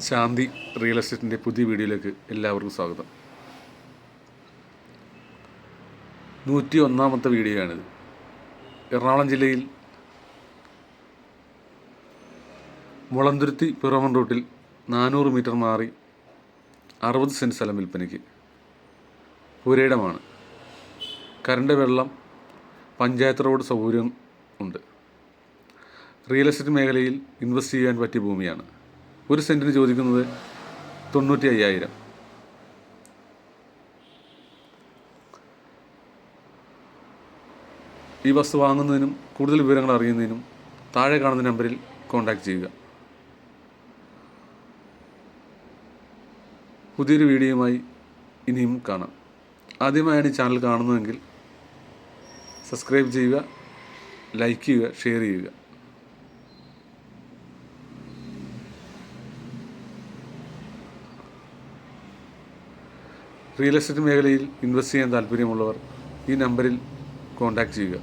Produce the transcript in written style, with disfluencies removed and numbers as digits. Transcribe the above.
ശാന്തി real എസ്റ്റേറ്റിൻ്റെ പുതിയ വീഡിയോയിലേക്ക് എല്ലാവർക്കും സ്വാഗതം. 101ാമത്തെ വീഡിയോയാണിത്. എറണാകുളം ജില്ലയിൽ മുളന്തുരുത്തി പിറവൻ റൂട്ടിൽ 400 മീറ്റർ മാറി 60 സെൻറ്റ് സ്ഥലം വിൽപ്പനയ്ക്ക്. പുരയിടമാണ്. കറണ്ട്, വെള്ളം, പഞ്ചായത്ത് റോഡ് സൗകര്യം ഉണ്ട്. റിയൽ എസ്റ്റേറ്റ് മേഖലയിൽ ഇൻവെസ്റ്റ് ചെയ്യാൻ പറ്റിയ ഭൂമിയാണ്. ഒരു സെൻറ്റിന് ചോദിക്കുന്നത് 95,000. ഈ വസ്തു വാങ്ങുന്നതിനും കൂടുതൽ വിവരങ്ങൾ അറിയുന്നതിനും താഴെ കാണുന്ന നമ്പറിൽ കോൺടാക്റ്റ് ചെയ്യുക. പുതിയൊരു വീഡിയോയുമായി ഇനിയും കാണാം. ആദ്യമായാണ് ഈ ചാനൽ കാണുന്നതെങ്കിൽ സബ്സ്ക്രൈബ് ചെയ്യുക, ലൈക്ക് ചെയ്യുക, ഷെയർ ചെയ്യുക. റിയൽ എസ്റ്റേറ്റ് മേഖലയിൽ ഇൻവെസ്റ്റ് ചെയ്യാൻ താല്പര്യമുള്ളവർ ഈ നമ്പറിൽ കോൺടാക്റ്റ് ചെയ്യുക.